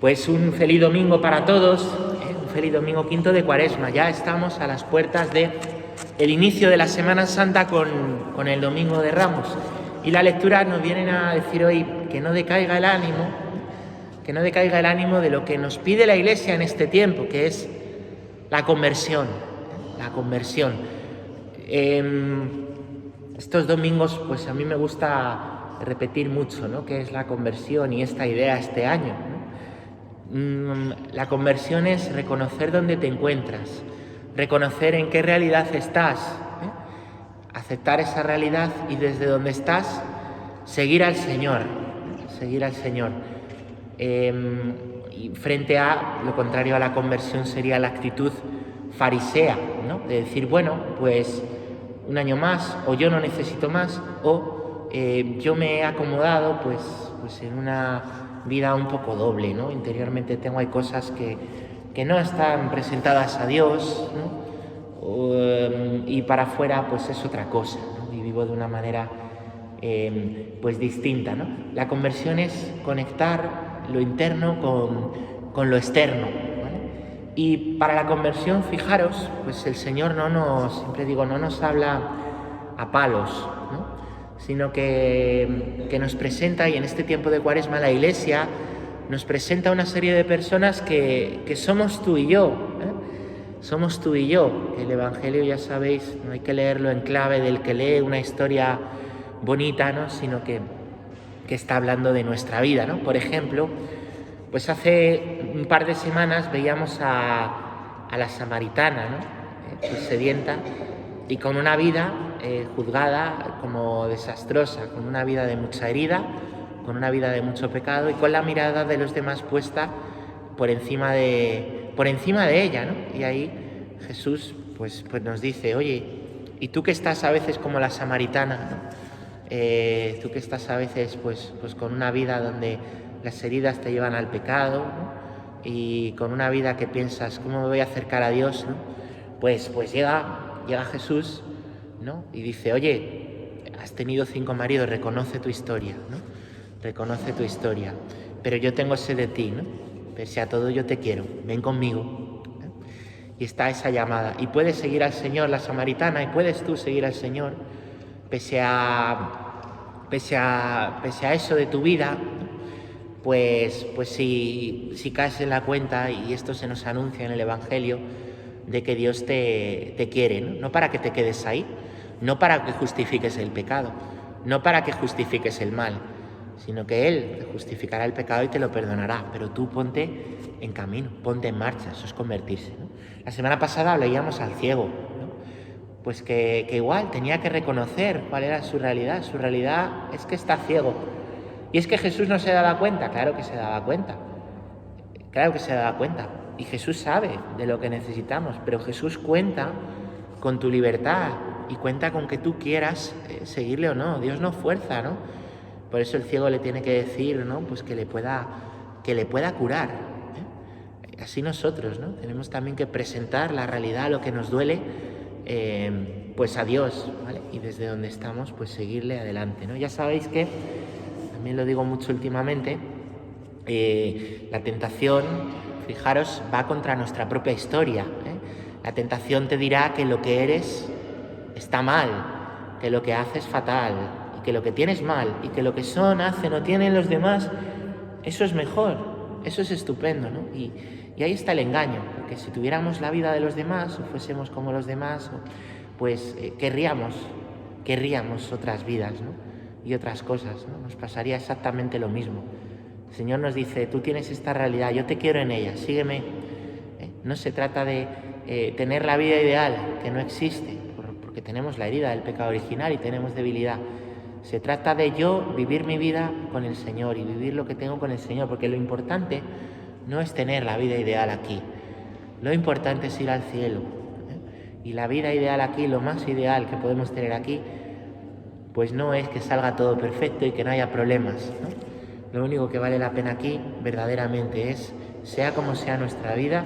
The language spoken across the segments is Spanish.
Pues un feliz domingo para todos, un feliz domingo quinto de Cuaresma. Ya estamos a las puertas del inicio de la Semana Santa con el Domingo de Ramos. Y la lectura nos viene a decir hoy que no decaiga el ánimo de lo que nos pide la Iglesia en este tiempo, que es la conversión. Estos domingos, pues a mí me gusta repetir mucho, ¿no?, qué es la conversión y esta idea este año, ¿no? La conversión es reconocer dónde te encuentras, reconocer en qué realidad estás, aceptar esa realidad y desde donde estás seguir al Señor. Y frente a lo contrario a la conversión sería la actitud farisea, ¿no?, de decir, bueno, pues un año más, o yo no necesito más, o yo me he acomodado pues en una vida un poco doble, ¿no? Interiormente hay cosas que no están presentadas a Dios, ¿no? Y para afuera pues es otra cosa, ¿no? Y vivo de una manera pues distinta, ¿no? La conversión es conectar lo interno con lo externo, ¿vale? Y para la conversión, fijaros, pues el Señor no nos habla a palos, ¿no?, sino que nos presenta, y en este tiempo de Cuaresma la Iglesia nos presenta una serie de personas que somos tú y yo, somos tú y yo. El Evangelio, ya sabéis, no hay que leerlo en clave del que lee una historia bonita, ¿no?, sino que está hablando de nuestra vida, ¿no? Por ejemplo, pues hace un par de semanas veíamos a la samaritana, ¿no?, pues sedienta y con una vida juzgada como desastrosa, con una vida de mucha herida, con una vida de mucho pecado y con la mirada de los demás puesta por encima de ella, ¿no? Y ahí Jesús pues nos dice, oye, ¿y tú que estás a veces como la samaritana, ¿no? Tú que estás a veces pues con una vida donde las heridas te llevan al pecado, ¿no?, y con una vida que piensas, ¿cómo me voy a acercar a Dios?, ¿no? Pues llega Jesús, ¿no?, y dice, oye, has tenido 5 maridos, reconoce tu historia, ¿no? Reconoce tu historia, pero yo tengo sed de ti, ¿no? Pese a todo yo te quiero, ven conmigo, ¿no? Y está esa llamada, y puedes seguir al Señor, la samaritana, y puedes tú seguir al Señor, pese a eso de tu vida, pues si caes en la cuenta, y esto se nos anuncia en el Evangelio, de que Dios te quiere, ¿no? No para que te quedes ahí, no para que justifiques el pecado, no para que justifiques el mal, sino que Él te justificará el pecado y te lo perdonará, pero tú ponte en camino, ponte en marcha, eso es convertirse, ¿no? La semana pasada leíamos al ciego, ¿no?, pues que igual tenía que reconocer cuál era su realidad es que está ciego. Y es que Jesús no se daba cuenta, claro que se daba cuenta, y Jesús sabe de lo que necesitamos, pero Jesús cuenta con tu libertad y cuenta con que tú quieras seguirle o no. Dios no fuerza, ¿no? Por eso el ciego le tiene que decir, ¿no?, pues que le pueda curar, ¿eh? Así nosotros, ¿no?, tenemos también que presentar la realidad, lo que nos duele, pues a Dios, ¿vale? Y desde donde estamos, pues seguirle adelante, ¿no? Ya sabéis que, también lo digo mucho últimamente, la tentación, fijaros, va contra nuestra propia historia, ¿eh? La tentación te dirá que lo que eres está mal, que lo que haces fatal, y que lo que tienes mal, y que lo que son, hacen o tienen los demás, eso es mejor, eso es estupendo, ¿no? Y ahí está el engaño, porque si tuviéramos la vida de los demás, o fuésemos como los demás, pues querríamos otras vidas, ¿no?, y otras cosas, ¿no? Nos pasaría exactamente lo mismo. El Señor nos dice, tú tienes esta realidad, yo te quiero en ella, sígueme. No se trata de tener la vida ideal, que no existe, porque tenemos la herida del pecado original y tenemos debilidad. Se trata de yo vivir mi vida con el Señor y vivir lo que tengo con el Señor, porque lo importante no es tener la vida ideal aquí, lo importante es ir al cielo, ¿eh? Y la vida ideal aquí, lo más ideal que podemos tener aquí, pues no es que salga todo perfecto y que no haya problemas, ¿no? Lo único que vale la pena aquí verdaderamente es, sea como sea nuestra vida,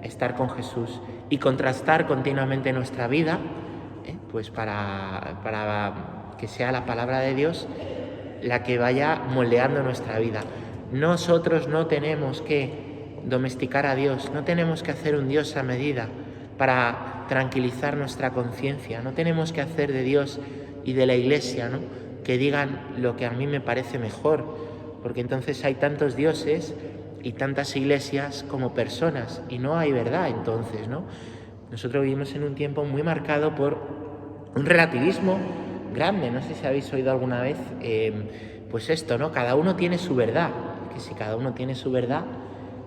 estar con Jesús y contrastar continuamente nuestra vida, pues para que sea la palabra de Dios la que vaya moldeando nuestra vida. Nosotros no tenemos que domesticar a Dios, no tenemos que hacer un Dios a medida para tranquilizar nuestra conciencia, no tenemos que hacer de Dios y de la Iglesia, ¿no?, que digan lo que a mí me parece mejor, porque entonces hay tantos dioses y tantas iglesias como personas y no hay verdad entonces, ¿no? Nosotros vivimos en un tiempo muy marcado por un relativismo grande. No sé si habéis oído alguna vez pues esto, ¿no? Cada uno tiene su verdad, que si cada uno tiene su verdad,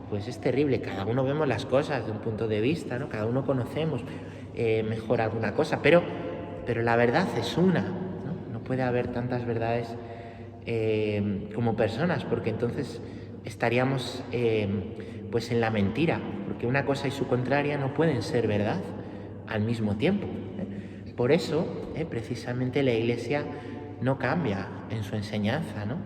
pues es terrible. Cada uno vemos las cosas de un punto de vista, ¿no? Cada uno conocemos mejor alguna cosa, pero la verdad es una, ¿no? No puede haber tantas verdades como personas, porque entonces estaríamos pues en la mentira, porque una cosa y su contraria no pueden ser verdad al mismo tiempo. Por eso, precisamente la Iglesia no cambia en su enseñanza, ¿no?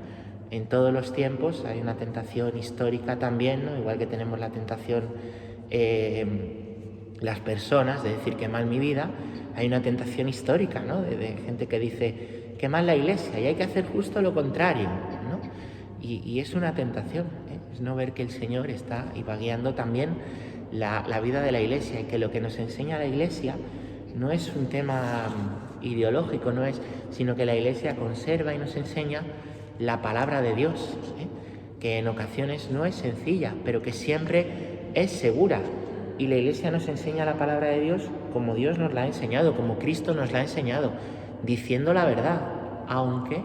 En todos los tiempos hay una tentación histórica también, ¿no? Igual que tenemos la tentación las personas de decir que mal mi vida, hay una tentación histórica, ¿no? De gente que dice que mal la Iglesia y hay que hacer justo lo contrario, ¿no? Y es una tentación, es no ver que el Señor está y va guiando también la vida de la Iglesia, y que lo que nos enseña la Iglesia no es un tema ideológico, sino que la Iglesia conserva y nos enseña la palabra de Dios, que en ocasiones no es sencilla, pero que siempre es segura. Y la Iglesia nos enseña la palabra de Dios como Dios nos la ha enseñado, como Cristo nos la ha enseñado, diciendo la verdad, aunque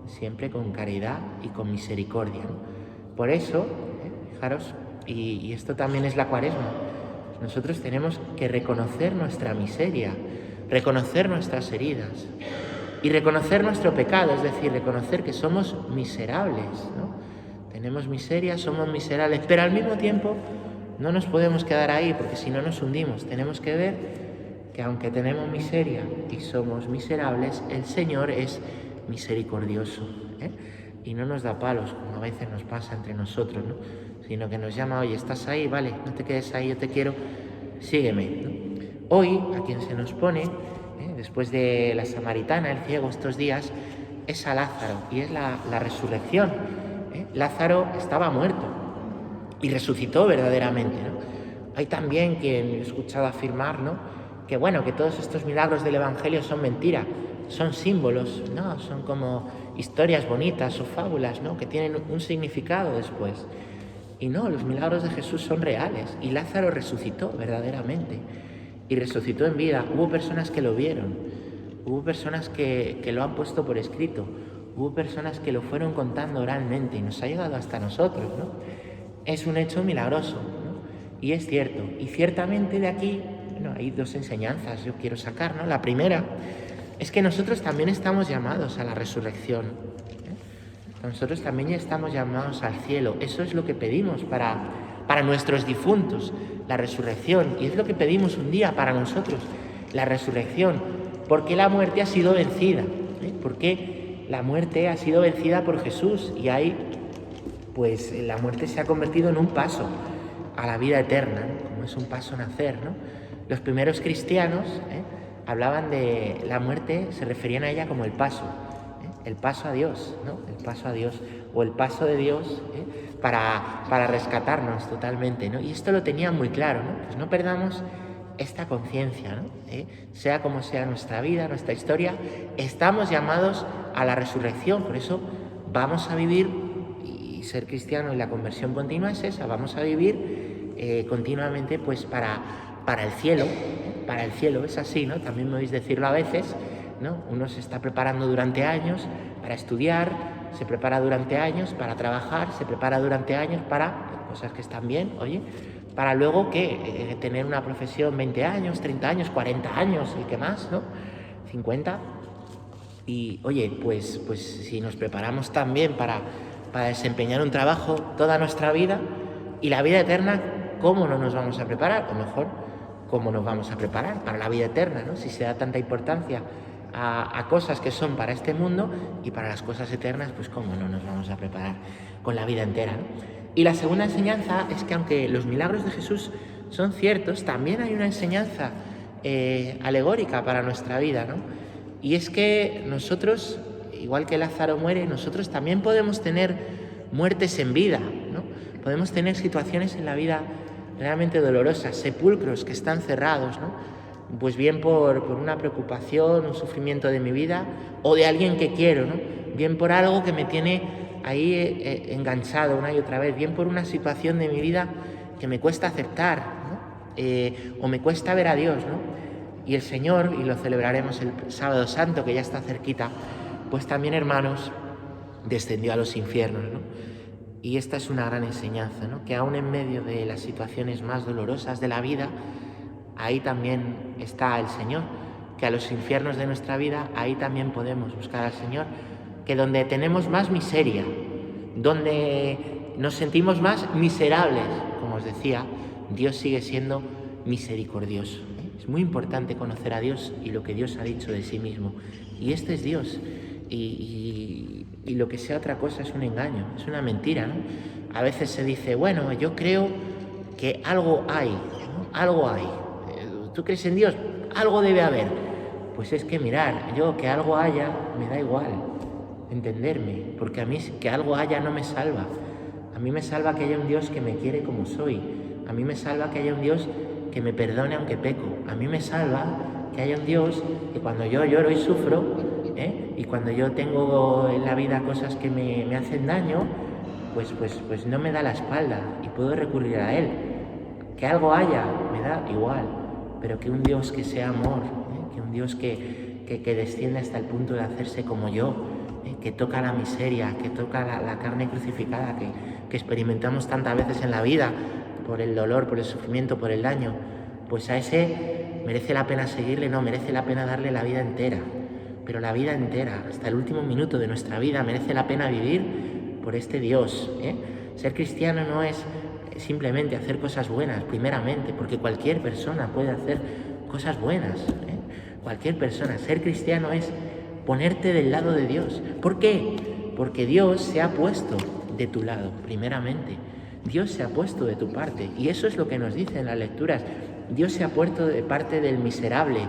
siempre con caridad y con misericordia, ¿no? Por eso, fijaros, y esto también es la Cuaresma, nosotros tenemos que reconocer nuestra miseria, reconocer nuestras heridas y reconocer nuestro pecado, es decir, reconocer que somos miserables, ¿no? Tenemos miseria, somos miserables, pero al mismo tiempo no nos podemos quedar ahí, porque si no nos hundimos. Tenemos que ver que aunque tenemos miseria y somos miserables, el Señor es misericordioso, y no nos da palos, como a veces nos pasa entre nosotros, ¿no? Sino que nos llama: oye, estás ahí, vale, no te quedes ahí, yo te quiero, sígueme, ¿no? Hoy, a quien se nos pone, después de la samaritana, el ciego, estos días, es a Lázaro, y es la resurrección. Lázaro estaba muerto y resucitó verdaderamente, ¿no? Hay también quien he escuchado afirmar, ¿no?, que bueno, que todos estos milagros del Evangelio son mentira, son símbolos, ¿no? Son como historias bonitas o fábulas, ¿no?, que tienen un significado después. Y no, los milagros de Jesús son reales, y Lázaro resucitó verdaderamente, y resucitó en vida. Hubo personas que lo vieron, hubo personas que lo han puesto por escrito, hubo personas que lo fueron contando oralmente, y nos ha llegado hasta nosotros, ¿no? Es un hecho milagroso, ¿no? Y es cierto, y ciertamente de aquí, bueno, hay dos enseñanzas yo quiero sacar, ¿no? La primera es que nosotros también estamos llamados a la resurrección, nosotros también estamos llamados al cielo. Eso es lo que pedimos para nuestros difuntos, la resurrección, y es lo que pedimos un día para nosotros, la resurrección, porque la muerte ha sido vencida, porque la muerte ha sido vencida por Jesús, y ahí pues la muerte se ha convertido en un paso a la vida eterna, ¿no?, como es un paso nacer, ¿no? Los primeros cristianos hablaban de la muerte, se referían a ella como el paso a Dios, ¿no? El paso a Dios, o el paso de Dios para rescatarnos totalmente, ¿no? Y esto lo tenían muy claro, ¿no? Pues no perdamos esta conciencia, ¿no? Sea como sea nuestra vida, nuestra historia, estamos llamados a la resurrección. Por eso vamos a vivir, y ser cristiano y la conversión continua es esa, vamos a vivir continuamente pues para el cielo, para el cielo, es así, ¿no? También me oís decirlo a veces, ¿no? Uno se está preparando durante años para estudiar, se prepara durante años para trabajar, se prepara durante años para cosas que están bien, oye, para luego tener una profesión 20 años, 30 años, 40 años, el que más, ¿no? 50. Y oye, pues si nos preparamos también para desempeñar un trabajo toda nuestra vida y la vida eterna, ¿cómo no nos vamos a preparar? O mejor, ¿cómo nos vamos a preparar para la vida eterna, ¿no? Si se da tanta importancia a cosas que son para este mundo, y para las cosas eternas, pues cómo no nos vamos a preparar con la vida entera, ¿no? Y la segunda enseñanza es que aunque los milagros de Jesús son ciertos, también hay una enseñanza alegórica para nuestra vida, ¿no? Y es que nosotros, igual que Lázaro muere, nosotros también podemos tener muertes en vida, ¿no? Podemos tener situaciones en la vida realmente dolorosas, sepulcros que están cerrados, ¿no? Pues bien por una preocupación, un sufrimiento de mi vida o de alguien que quiero, ¿no? Bien por algo que me tiene ahí enganchado una y otra vez, bien por una situación de mi vida que me cuesta aceptar, ¿no? O me cuesta ver a Dios, ¿no? Y el Señor, y lo celebraremos el Sábado Santo, que ya está cerquita, pues también, hermanos, descendió a los infiernos, ¿no? Y esta es una gran enseñanza, ¿no? Que aún en medio de las situaciones más dolorosas de la vida, ahí también está el Señor, que a los infiernos de nuestra vida, ahí también podemos buscar al Señor, que donde tenemos más miseria, donde nos sentimos más miserables, como os decía, Dios sigue siendo misericordioso. Es muy importante conocer a Dios y lo que Dios ha dicho de sí mismo. Y este es Dios. Y lo que sea otra cosa es un engaño, es una mentira, ¿no? A veces se dice, bueno, yo creo que algo hay, ¿no? Algo hay. ¿Tú crees en Dios? Algo debe haber. Pues es que mirar, yo que algo haya, me da igual entenderme, porque a mí que algo haya no me salva. A mí me salva que haya un Dios que me quiere como soy. A mí me salva que haya un Dios que me perdone aunque peco. A mí me salva que haya un Dios que cuando yo lloro y sufro, y cuando yo tengo en la vida cosas que me hacen daño, pues no me da la espalda y puedo recurrir a Él. Que algo haya, me da igual, pero que un Dios que sea amor, que un Dios que desciende hasta el punto de hacerse como yo, que toca la miseria, que toca la carne crucificada que experimentamos tantas veces en la vida, por el dolor, por el sufrimiento, por el daño, pues a ese merece la pena seguirle, no, merece la pena darle la vida entera, pero la vida entera, hasta el último minuto de nuestra vida, merece la pena vivir por este Dios. Ser cristiano no es simplemente hacer cosas buenas, primeramente, porque cualquier persona puede hacer cosas buenas, cualquier persona. Ser cristiano es ponerte del lado de Dios. ¿Por qué? Porque Dios se ha puesto de tu lado, primeramente. Dios se ha puesto de tu parte, y eso es lo que nos dicen las lecturas. Dios se ha puesto de parte del miserable,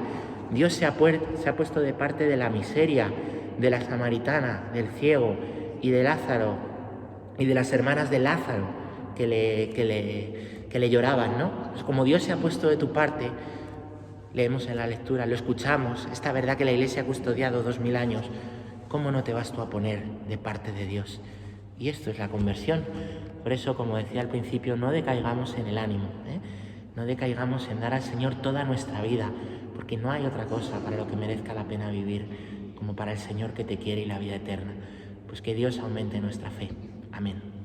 Dios se ha puesto de parte de la miseria, de la samaritana, del ciego y de Lázaro, y de las hermanas de Lázaro que le lloraban, ¿no? Pues como Dios se ha puesto de tu parte, leemos en la lectura, lo escuchamos, esta verdad que la Iglesia ha custodiado 2000 años, ¿cómo no te vas tú a poner de parte de Dios? Y esto es la conversión. Por eso, como decía al principio, no decaigamos en el ánimo, no decaigamos en dar al Señor toda nuestra vida, porque no hay otra cosa para lo que merezca la pena vivir como para el Señor que te quiere y la vida eterna. Pues que Dios aumente nuestra fe. Amén.